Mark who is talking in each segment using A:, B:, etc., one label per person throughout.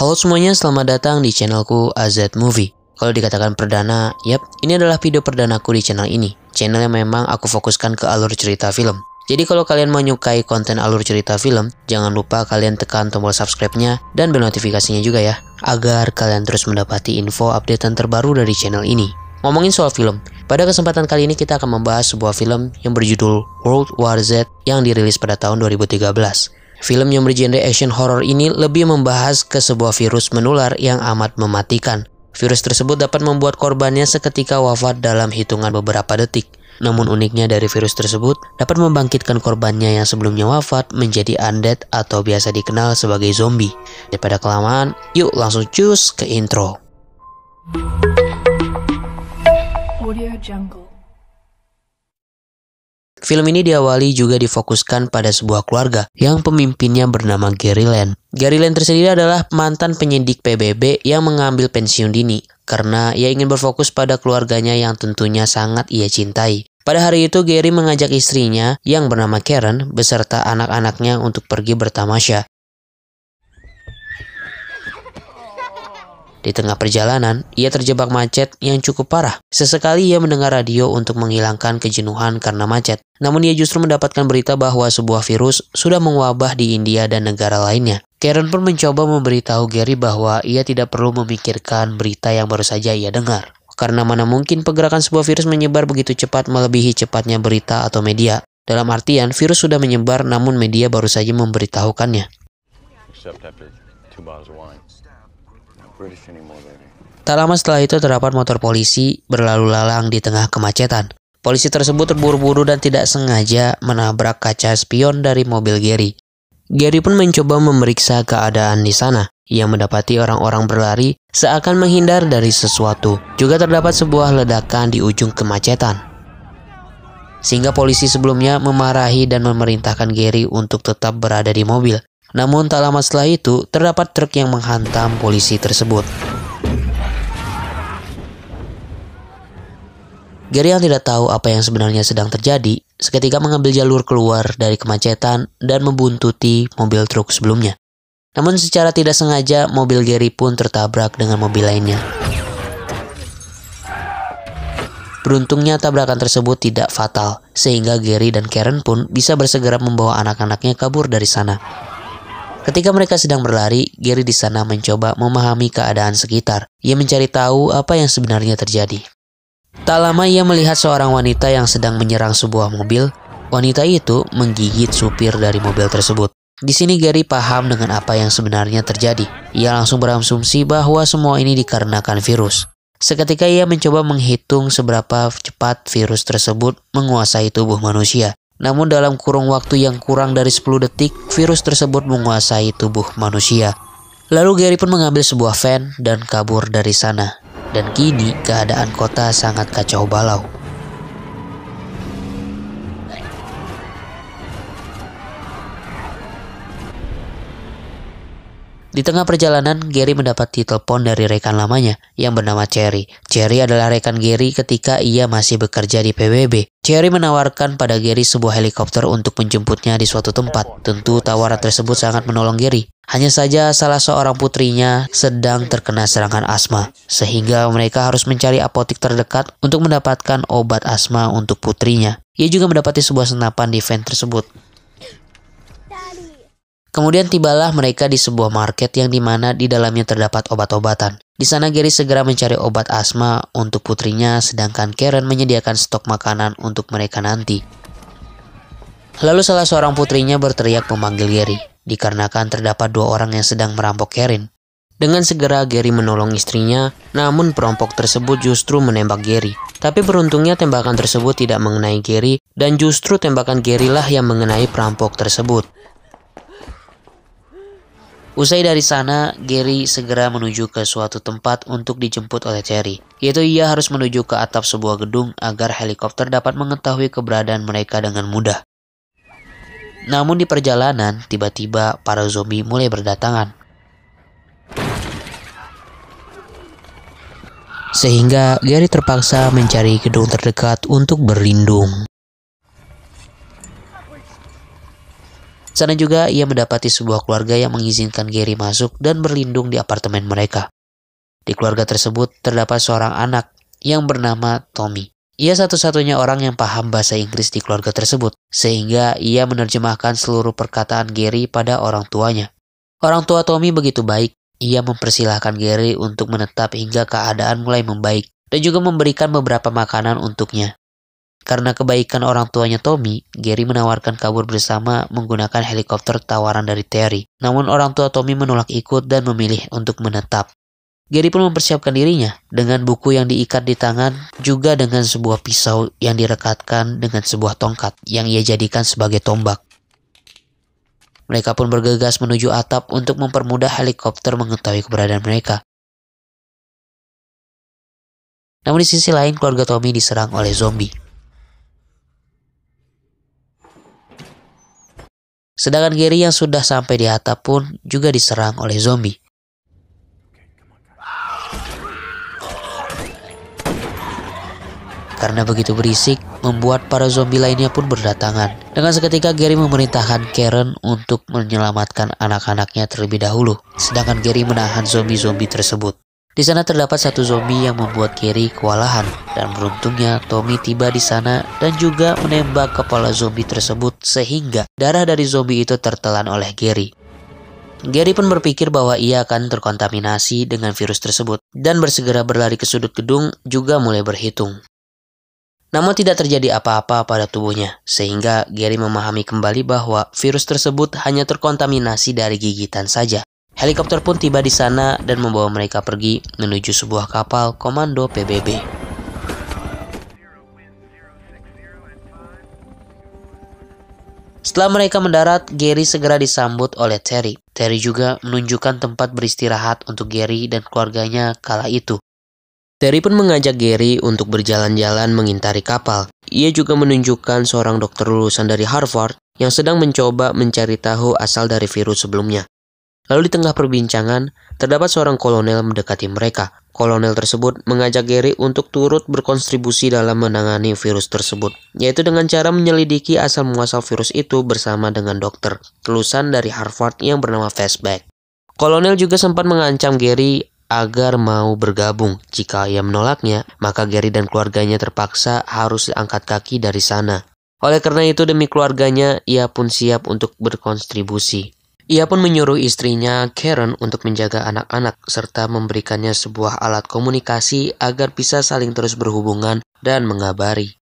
A: Halo semuanya, selamat datang di channelku AZ Movie. Kalau dikatakan perdana, yap, ini adalah video perdanaku di channel ini. Channel yang memang aku fokuskan ke alur cerita film. Jadi kalau kalian menyukai konten alur cerita film, jangan lupa kalian tekan tombol subscribe-nya dan bel notifikasinya juga ya, agar kalian terus mendapati info updatean terbaru dari channel ini. Ngomongin soal film, pada kesempatan kali ini kita akan membahas sebuah film yang berjudul World War Z yang dirilis pada tahun 2013. Film yang bergenre action horror ini lebih membahas ke sebuah virus menular yang amat mematikan. Virus tersebut dapat membuat korbannya seketika wafat dalam hitungan beberapa detik. Namun uniknya dari virus tersebut dapat membangkitkan korbannya yang sebelumnya wafat menjadi undead atau biasa dikenal sebagai zombie. Daripada kelamaan, yuk langsung cus ke intro.
B: Audio Jungle.
A: Film ini diawali juga difokuskan pada sebuah keluarga yang pemimpinnya bernama Gary Land. Gary Land tersendiri adalah mantan penyidik PBB yang mengambil pensiun dini karena ia ingin berfokus pada keluarganya yang tentunya sangat ia cintai. Pada hari itu Gary mengajak istrinya yang bernama Karen beserta anak-anaknya untuk pergi bertamasya. Di tengah perjalanan, ia terjebak macet yang cukup parah. Sesekali ia mendengar radio untuk menghilangkan kejenuhan karena macet. Namun ia justru mendapatkan berita bahwa sebuah virus sudah mewabah di India dan negara lainnya. Karen pun mencoba memberitahu Gary bahwa ia tidak perlu memikirkan berita yang baru saja ia dengar. Karena mana mungkin pergerakan sebuah virus menyebar begitu cepat melebihi cepatnya berita atau media. Dalam artian, virus sudah menyebar namun media baru saja memberitahukannya. Tak lama setelah itu terdapat motor polisi berlalu lalang di tengah kemacetan. Polisi tersebut terburu-buru dan tidak sengaja menabrak kaca spion dari mobil Gary. Gary pun mencoba memeriksa keadaan di sana. Ia mendapati orang-orang berlari seakan menghindar dari sesuatu. Juga terdapat sebuah ledakan di ujung kemacetan. Sehingga polisi sebelumnya memarahi dan memerintahkan Gary untuk tetap berada di mobil. Namun tak lama setelah itu, terdapat truk yang menghantam polisi tersebut. Gary yang tidak tahu apa yang sebenarnya sedang terjadi, seketika mengambil jalur keluar dari kemacetan dan membuntuti mobil truk sebelumnya. Namun secara tidak sengaja, mobil Gary pun tertabrak dengan mobil lainnya. Beruntungnya tabrakan tersebut tidak fatal, sehingga Gary dan Karen pun bisa bersegera membawa anak-anaknya kabur dari sana. Ketika mereka sedang berlari, Gary di sana mencoba memahami keadaan sekitar. Ia mencari tahu apa yang sebenarnya terjadi. Tak lama ia melihat seorang wanita yang sedang menyerang sebuah mobil. Wanita itu menggigit supir dari mobil tersebut. Di sini Gary paham dengan apa yang sebenarnya terjadi. Ia langsung berasumsi bahwa semua ini dikarenakan virus. Seketika ia mencoba menghitung seberapa cepat virus tersebut menguasai tubuh manusia. Namun dalam kurung waktu yang kurang dari 10 detik, virus tersebut menguasai tubuh manusia. Lalu Gary pun mengambil sebuah van dan kabur dari sana. Dan kini keadaan kota sangat kacau balau. Di tengah perjalanan, Gary mendapati telepon dari rekan lamanya yang bernama Cherry. Cherry adalah rekan Gary ketika ia masih bekerja di PBB. Cherry menawarkan pada Gary sebuah helikopter untuk menjemputnya di suatu tempat. Tentu tawaran tersebut sangat menolong Gary. Hanya saja salah seorang putrinya sedang terkena serangan asma, sehingga mereka harus mencari apotek terdekat untuk mendapatkan obat asma untuk putrinya. Ia juga mendapati sebuah senapan di van tersebut. Kemudian tibalah mereka di sebuah market yang dimana di dalamnya terdapat obat-obatan. Di sana Gary segera mencari obat asma untuk putrinya, sedangkan Karen menyediakan stok makanan untuk mereka nanti. Lalu salah seorang putrinya berteriak memanggil Gary, dikarenakan terdapat 2 orang yang sedang merampok Karen. Dengan segera Gary menolong istrinya, namun perampok tersebut justru menembak Gary. Tapi beruntungnya tembakan tersebut tidak mengenai Gary, dan justru tembakan Gary lah yang mengenai perampok tersebut. Usai dari sana, Gary segera menuju ke suatu tempat untuk dijemput oleh Cherry. Yaitu ia harus menuju ke atap sebuah gedung agar helikopter dapat mengetahui keberadaan mereka dengan mudah. Namun di perjalanan, tiba-tiba para zombie mulai berdatangan. Sehingga Gary terpaksa mencari gedung terdekat untuk berlindung. Sana juga ia mendapati sebuah keluarga yang mengizinkan Gary masuk dan berlindung di apartemen mereka. Di keluarga tersebut terdapat seorang anak yang bernama Tommy. Ia satu-satunya orang yang paham bahasa Inggris di keluarga tersebut, sehingga ia menerjemahkan seluruh perkataan Gary pada orang tuanya. Orang tua Tommy begitu baik, ia mempersilahkan Gary untuk menetap hingga keadaan mulai membaik, dan juga memberikan beberapa makanan untuknya. Karena kebaikan orang tuanya Tommy, Gary menawarkan kabur bersama menggunakan helikopter tawaran dari Terry. Namun orang tua Tommy menolak ikut dan memilih untuk menetap. Gary pun mempersiapkan dirinya dengan buku yang diikat di tangan, juga dengan sebuah pisau yang direkatkan dengan sebuah tongkat yang ia jadikan sebagai tombak. Mereka pun bergegas menuju atap untuk mempermudah helikopter mengetahui keberadaan mereka. Namun di sisi lain, keluarga Tommy diserang oleh zombie. Sedangkan Gary yang sudah sampai di atap pun juga diserang oleh zombie. Karena begitu berisik, membuat para zombie lainnya pun berdatangan. Dengan seketika Gary memerintahkan Karen untuk menyelamatkan anak-anaknya terlebih dahulu. Sedangkan Gary menahan zombie-zombie tersebut. Di sana terdapat satu zombie yang membuat Gary kewalahan. Dan beruntungnya Tommy tiba di sana dan juga menembak kepala zombie tersebut sehingga darah dari zombie itu tertelan oleh Gary. Gary pun berpikir bahwa ia akan terkontaminasi dengan virus tersebut dan bersegera berlari ke sudut gedung juga mulai berhitung. Namun tidak terjadi apa-apa pada tubuhnya, sehingga Gary memahami kembali bahwa virus tersebut hanya terkontaminasi dari gigitan saja. Helikopter pun tiba di sana dan membawa mereka pergi menuju sebuah kapal komando PBB. Setelah mereka mendarat, Gary segera disambut oleh Terry. Terry juga menunjukkan tempat beristirahat untuk Gary dan keluarganya kala itu. Terry pun mengajak Gary untuk berjalan-jalan mengintari kapal. Ia juga menunjukkan seorang dokter lulusan dari Harvard yang sedang mencoba mencari tahu asal dari virus sebelumnya. Lalu di tengah perbincangan, terdapat seorang kolonel mendekati mereka. Kolonel tersebut mengajak Gary untuk turut berkontribusi dalam menangani virus tersebut, yaitu dengan cara menyelidiki asal-muasal virus itu bersama dengan dokter lulusan dari Harvard yang bernama Fastback. Kolonel juga sempat mengancam Gary agar mau bergabung. Jika ia menolaknya, maka Gary dan keluarganya terpaksa harus angkat kaki dari sana. Oleh karena itu, demi keluarganya, ia pun siap untuk berkontribusi. Ia pun menyuruh istrinya, Karen, untuk menjaga anak-anak, serta memberikannya sebuah alat komunikasi agar bisa saling terus berhubungan dan mengabari.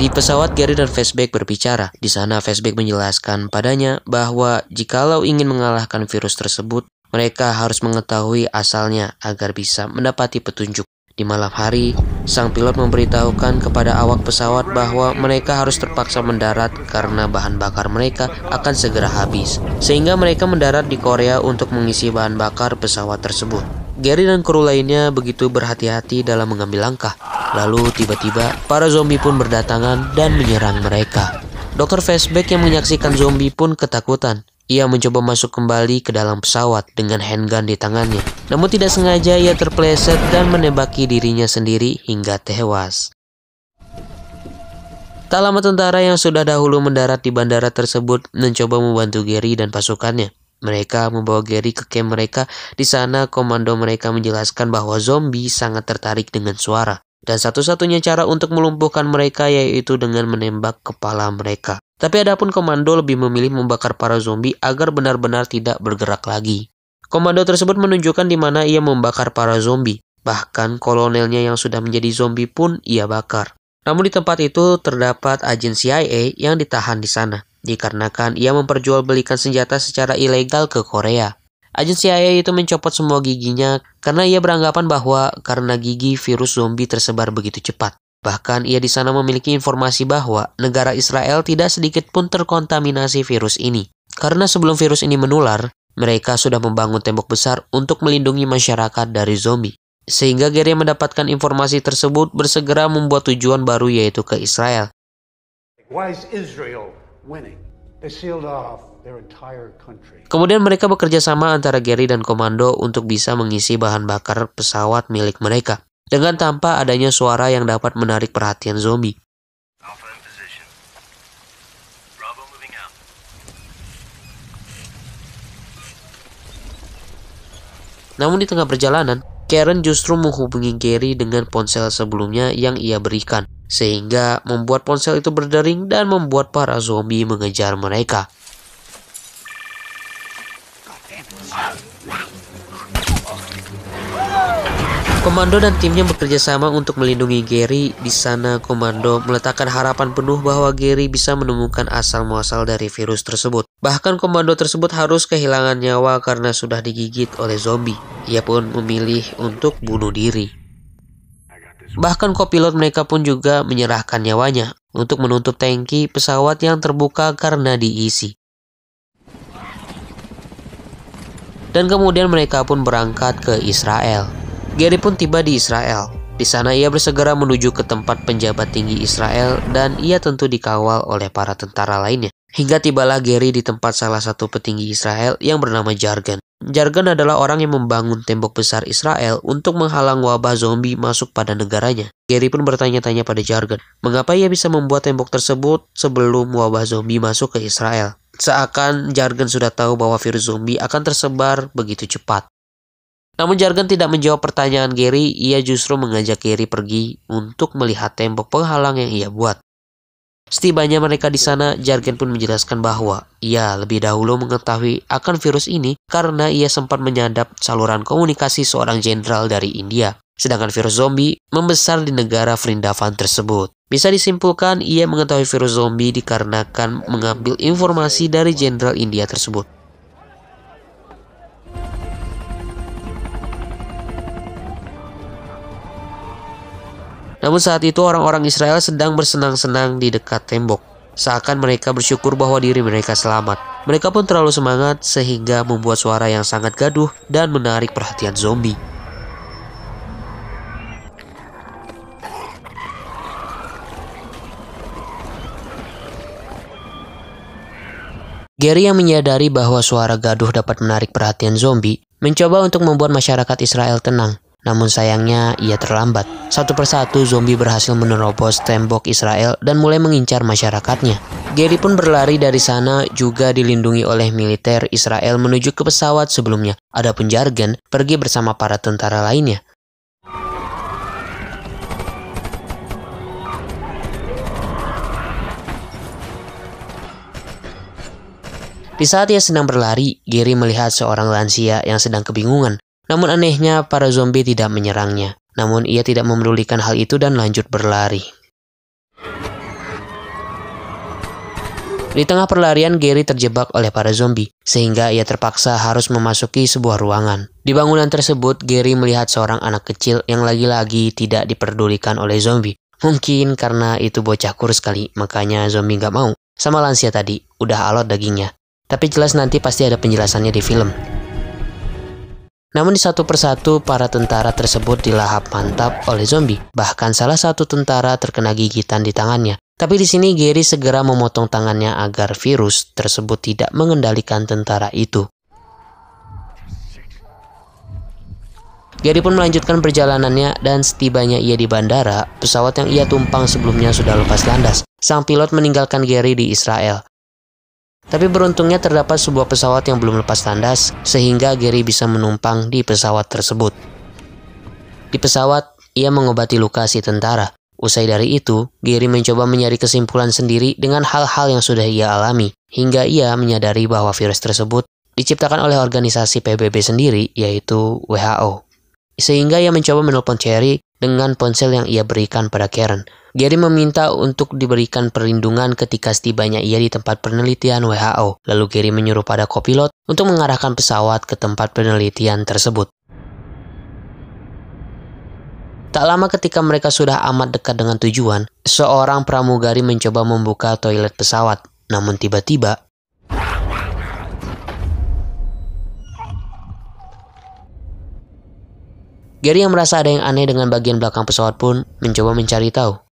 A: Di pesawat, Gary dan Fastback berbicara. Di sana, Fastback menjelaskan padanya bahwa jikalau ingin mengalahkan virus tersebut, mereka harus mengetahui asalnya agar bisa mendapati petunjuk. Di malam hari, sang pilot memberitahukan kepada awak pesawat bahwa mereka harus terpaksa mendarat karena bahan bakar mereka akan segera habis. Sehingga mereka mendarat di Korea untuk mengisi bahan bakar pesawat tersebut. Gary dan kru lainnya begitu berhati-hati dalam mengambil langkah. Lalu tiba-tiba para zombie pun berdatangan dan menyerang mereka. Dr. Fastback yang menyaksikan zombie pun ketakutan. Ia mencoba masuk kembali ke dalam pesawat dengan handgun di tangannya. Namun tidak sengaja ia terpeleset dan menembaki dirinya sendiri hingga tewas. Tak lama tentara yang sudah dahulu mendarat di bandara tersebut mencoba membantu Gary dan pasukannya. Mereka membawa Gary ke camp mereka. Di sana komando mereka menjelaskan bahwa zombie sangat tertarik dengan suara. Dan satu-satunya cara untuk melumpuhkan mereka yaitu dengan menembak kepala mereka. Tapi adapun komando lebih memilih membakar para zombie agar benar-benar tidak bergerak lagi. Komando tersebut menunjukkan di mana ia membakar para zombie. Bahkan kolonelnya yang sudah menjadi zombie pun ia bakar. Namun di tempat itu terdapat agen CIA yang ditahan di sana, dikarenakan ia memperjualbelikan senjata secara ilegal ke Korea. Agen CIA itu mencopot semua giginya karena ia beranggapan bahwa karena gigi virus zombie tersebar begitu cepat. Bahkan ia di sana memiliki informasi bahwa negara Israel tidak sedikit pun terkontaminasi virus ini. Karena sebelum virus ini menular, mereka sudah membangun tembok besar untuk melindungi masyarakat dari zombie. Sehingga Gary mendapatkan informasi tersebut bersegera membuat tujuan baru yaitu ke Israel.
C: Why is Israel winning? They sealed off their entire country.
A: Kemudian mereka bekerja sama antara Gary dan komando untuk bisa mengisi bahan bakar pesawat milik mereka. dengan tanpa adanya suara yang dapat menarik perhatian zombie. Namun di tengah perjalanan, Karen justru menghubungi Gary dengan ponsel sebelumnya yang ia berikan, sehingga membuat ponsel itu berdering dan membuat para zombie mengejar mereka. Komando dan timnya bekerja sama untuk melindungi Gary. Di sana, Komando meletakkan harapan penuh bahwa Gary bisa menemukan asal-muasal dari virus tersebut. Bahkan Komando tersebut harus kehilangan nyawa karena sudah digigit oleh zombie. Ia pun memilih untuk bunuh diri. Bahkan kopilot mereka pun juga menyerahkan nyawanya untuk menutup tangki pesawat yang terbuka karena diisi. Dan kemudian mereka pun berangkat ke Israel. Gary pun tiba di Israel. Di sana ia bersegera menuju ke tempat penjabat tinggi Israel dan ia tentu dikawal oleh para tentara lainnya. Hingga tibalah Gary di tempat salah satu petinggi Israel yang bernama Jargon. Jargon adalah orang yang membangun tembok besar Israel untuk menghalang wabah zombie masuk pada negaranya. Gary pun bertanya-tanya pada Jargon, mengapa ia bisa membuat tembok tersebut sebelum wabah zombie masuk ke Israel. Seakan Jargon sudah tahu bahwa virus zombie akan tersebar begitu cepat. Namun Jargon tidak menjawab pertanyaan Gary, ia justru mengajak Gary pergi untuk melihat tembok penghalang yang ia buat. Setibanya mereka di sana, Jargon pun menjelaskan bahwa ia lebih dahulu mengetahui akan virus ini karena ia sempat menyadap saluran komunikasi seorang jenderal dari India. Sedangkan virus zombie membesar di negara Vrindavan tersebut. Bisa disimpulkan ia mengetahui virus zombie dikarenakan mengambil informasi dari jenderal India tersebut. Namun saat itu orang-orang Israel sedang bersenang-senang di dekat tembok. Seakan mereka bersyukur bahwa diri mereka selamat. Mereka pun terlalu semangat sehingga membuat suara yang sangat gaduh dan menarik perhatian zombie. Gary yang menyadari bahwa suara gaduh dapat menarik perhatian zombie, mencoba untuk membuat masyarakat Israel tenang. Namun sayangnya ia terlambat. Satu persatu zombie berhasil menerobos tembok Israel dan mulai mengincar masyarakatnya. Gary pun berlari dari sana juga dilindungi oleh militer Israel menuju ke pesawat sebelumnya. Adapun Jargon pergi bersama para tentara lainnya. Di saat ia sedang berlari, Gary melihat seorang lansia yang sedang kebingungan. Namun anehnya, para zombie tidak menyerangnya. Namun ia tidak memedulikan hal itu dan lanjut berlari. Di tengah perlarian, Gary terjebak oleh para zombie, sehingga ia terpaksa harus memasuki sebuah ruangan. Di bangunan tersebut, Gary melihat seorang anak kecil yang lagi-lagi tidak diperdulikan oleh zombie. Mungkin karena itu bocah kurus sekali, makanya zombie gak mau. Sama lansia tadi, udah alot dagingnya. Tapi jelas nanti pasti ada penjelasannya di film. Namun di satu persatu, para tentara tersebut dilahap mantap oleh zombie. Bahkan salah satu tentara terkena gigitan di tangannya. Tapi di sini Gary segera memotong tangannya agar virus tersebut tidak mengendalikan tentara itu. Gary pun melanjutkan perjalanannya dan setibanya ia di bandara, pesawat yang ia tumpang sebelumnya sudah lepas landas. Sang pilot meninggalkan Gary di Israel. Tapi beruntungnya terdapat sebuah pesawat yang belum lepas landas, sehingga Gary bisa menumpang di pesawat tersebut. Di pesawat, ia mengobati luka si tentara. Usai dari itu, Gary mencoba mencari kesimpulan sendiri dengan hal-hal yang sudah ia alami, hingga ia menyadari bahwa virus tersebut diciptakan oleh organisasi PBB sendiri, yaitu WHO. Sehingga ia mencoba menelpon Cherry dengan ponsel yang ia berikan pada Karen. Gary meminta untuk diberikan perlindungan ketika setibanya ia di tempat penelitian WHO. Lalu Gary menyuruh pada kopilot untuk mengarahkan pesawat ke tempat penelitian tersebut. Tak lama ketika mereka sudah amat dekat dengan tujuan, seorang pramugari mencoba membuka toilet pesawat. Namun tiba-tiba, Gary yang merasa ada yang aneh dengan bagian belakang pesawat pun mencoba mencari tahu.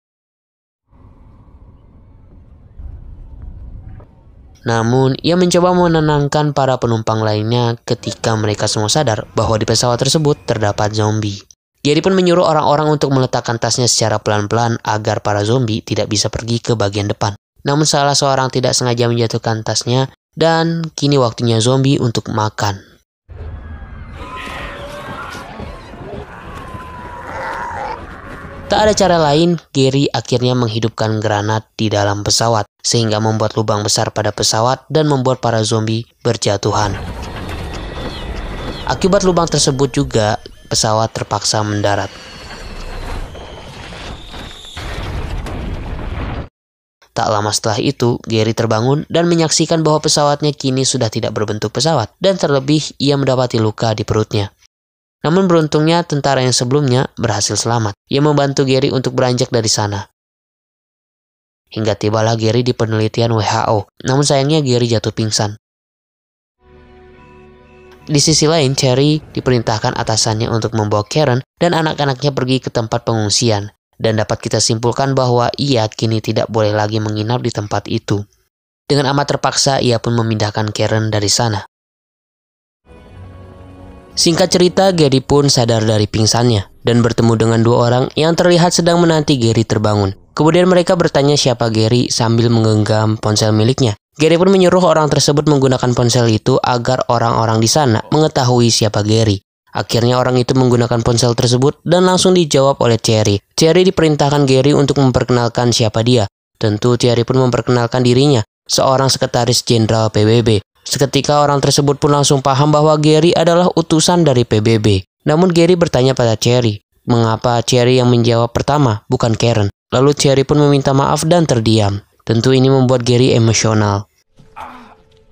A: Namun, ia mencoba menenangkan para penumpang lainnya ketika mereka semua sadar bahwa di pesawat tersebut terdapat zombie. Gary pun menyuruh orang-orang untuk meletakkan tasnya secara pelan-pelan agar para zombie tidak bisa pergi ke bagian depan. Namun salah seorang tidak sengaja menjatuhkan tasnya dan kini waktunya zombie untuk makan. Tak ada cara lain, Gary akhirnya menghidupkan granat di dalam pesawat, sehingga membuat lubang besar pada pesawat dan membuat para zombie berjatuhan. Akibat lubang tersebut juga, pesawat terpaksa mendarat. Tak lama setelah itu, Gary terbangun dan menyaksikan bahwa pesawatnya kini sudah tidak berbentuk pesawat, dan terlebih ia mendapati luka di perutnya. Namun beruntungnya tentara yang sebelumnya berhasil selamat. Ia membantu Gary untuk beranjak dari sana. Hingga tibalah Gary di penelitian WHO. Namun sayangnya Gary jatuh pingsan. Di sisi lain, Cherry diperintahkan atasannya untuk membawa Karen dan anak-anaknya pergi ke tempat pengungsian. Dan dapat kita simpulkan bahwa ia kini tidak boleh lagi menginap di tempat itu. Dengan amat terpaksa, ia pun memindahkan Karen dari sana. Singkat cerita, Gary pun sadar dari pingsannya dan bertemu dengan dua orang yang terlihat sedang menanti Gary terbangun. Kemudian mereka bertanya siapa Gary sambil menggenggam ponsel miliknya. Gary pun menyuruh orang tersebut menggunakan ponsel itu agar orang-orang di sana mengetahui siapa Gary. Akhirnya orang itu menggunakan ponsel tersebut dan langsung dijawab oleh Cherry. Cherry diperintahkan Gary untuk memperkenalkan siapa dia. Tentu Cherry pun memperkenalkan dirinya, seorang sekretaris jenderal PBB. Seketika orang tersebut pun langsung paham bahwa Gary adalah utusan dari PBB. Namun Gary bertanya pada Cherry, mengapa Cherry yang menjawab pertama, bukan Karen. Lalu Cherry pun meminta maaf dan terdiam. Tentu ini membuat Gary emosional.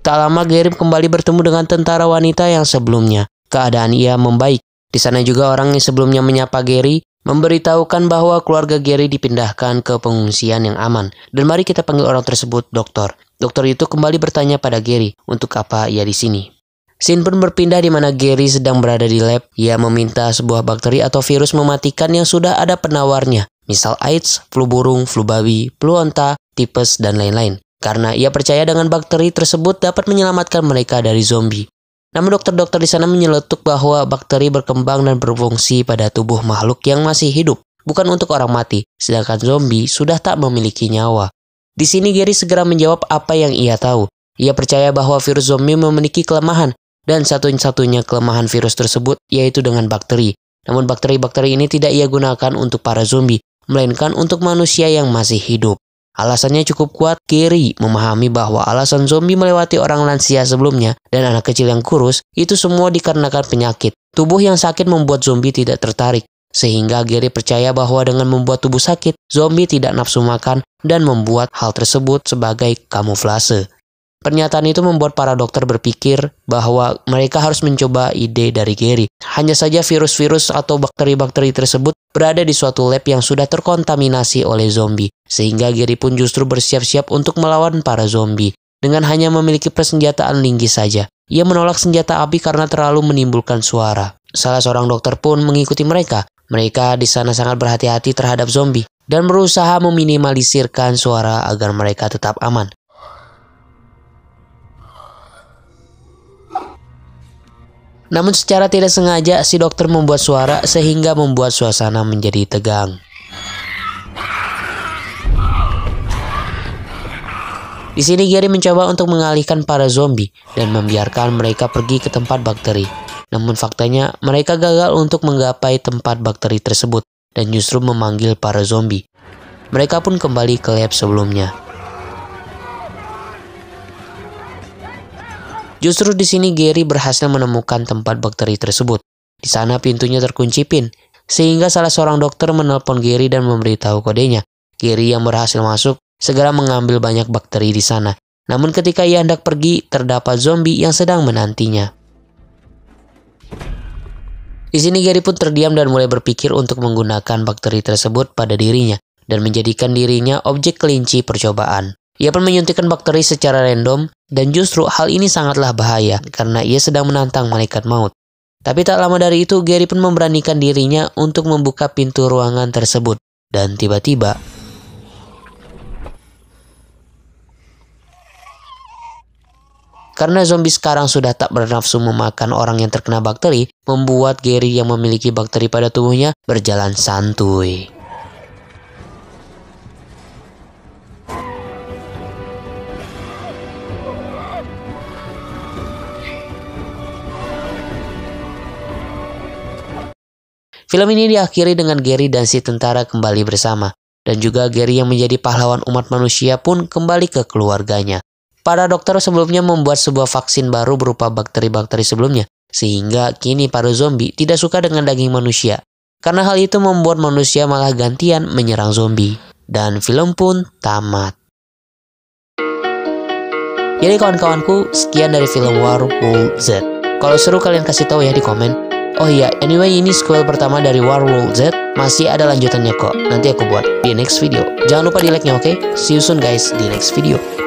A: Tak lama Gary kembali bertemu dengan tentara wanita yang sebelumnya. Keadaan ia membaik. Di sana juga orang yang sebelumnya menyapa Gary memberitahukan bahwa keluarga Gary dipindahkan ke pengungsian yang aman. Dan mari kita panggil orang tersebut dokter. Dokter itu kembali bertanya pada Gary untuk apa ia di sini. Scene pun berpindah di mana Gary sedang berada di lab. Ia meminta sebuah bakteri atau virus mematikan yang sudah ada penawarnya. Misal AIDS, flu burung, flu babi, flu onta, tipes, dan lain-lain. Karena ia percaya dengan bakteri tersebut dapat menyelamatkan mereka dari zombie. Namun dokter-dokter di sana menyeletuk bahwa bakteri berkembang dan berfungsi pada tubuh makhluk yang masih hidup, bukan untuk orang mati, sedangkan zombie sudah tak memiliki nyawa. Di sini Gary segera menjawab apa yang ia tahu. Ia percaya bahwa virus zombie memiliki kelemahan, dan satu-satunya kelemahan virus tersebut yaitu dengan bakteri. Namun bakteri-bakteri ini tidak ia gunakan untuk para zombie, melainkan untuk manusia yang masih hidup. Alasannya cukup kuat. Gary memahami bahwa alasan zombie melewati orang lansia sebelumnya dan anak kecil yang kurus itu semua dikarenakan penyakit. Tubuh yang sakit membuat zombie tidak tertarik. Sehingga Gary percaya bahwa dengan membuat tubuh sakit, zombie tidak nafsu makan dan membuat hal tersebut sebagai kamuflase. Pernyataan itu membuat para dokter berpikir bahwa mereka harus mencoba ide dari Gary. Hanya saja virus-virus atau bakteri-bakteri tersebut berada di suatu lab yang sudah terkontaminasi oleh zombie. Sehingga Gary pun justru bersiap-siap untuk melawan para zombie. Dengan hanya memiliki persenjataan linggis saja. Ia menolak senjata api karena terlalu menimbulkan suara. Salah seorang dokter pun mengikuti mereka. Mereka di sana sangat berhati-hati terhadap zombie dan berusaha meminimalisirkan suara agar mereka tetap aman. Namun secara tidak sengaja si dokter membuat suara sehingga membuat suasana menjadi tegang. Di sini Gary mencoba untuk mengalihkan para zombie dan membiarkan mereka pergi ke tempat bakteri. Namun faktanya mereka gagal untuk menggapai tempat bakteri tersebut dan justru memanggil para zombie. Mereka pun kembali ke lab sebelumnya. Justru di sini Gary berhasil menemukan tempat bakteri tersebut. Di sana pintunya terkunci pin, sehingga salah seorang dokter menelpon Gary dan memberitahu kodenya. Gary yang berhasil masuk segera mengambil banyak bakteri di sana. Namun ketika ia hendak pergi, terdapat zombie yang sedang menantinya. Di sini Gary pun terdiam dan mulai berpikir untuk menggunakan bakteri tersebut pada dirinya dan menjadikan dirinya objek kelinci percobaan. Ia pun menyuntikkan bakteri secara random dan justru hal ini sangatlah bahaya karena ia sedang menantang malaikat maut. Tapi tak lama dari itu Gary pun memberanikan dirinya untuk membuka pintu ruangan tersebut dan tiba-tiba Karena zombie sekarang sudah tak bernafsu memakan orang yang terkena bakteri, membuat Gary yang memiliki bakteri pada tubuhnya berjalan santuy. Film ini diakhiri dengan Gary dan si tentara kembali bersama. Dan juga Gary yang menjadi pahlawan umat manusia pun kembali ke keluarganya. Para dokter sebelumnya membuat sebuah vaksin baru berupa bakteri-bakteri sebelumnya, sehingga kini para zombie tidak suka dengan daging manusia. Karena hal itu membuat manusia malah gantian menyerang zombie. Dan film pun tamat. Jadi kawan-kawanku, sekian dari film Werewolf Z. Kalau seru kalian kasih tahu ya di komen. Oh iya, anyway ini sequel pertama dari Werewolf Z. Masih ada lanjutannya kok. Nanti aku buat di next video. Jangan lupa di like-nya, oke? See you soon guys di next video.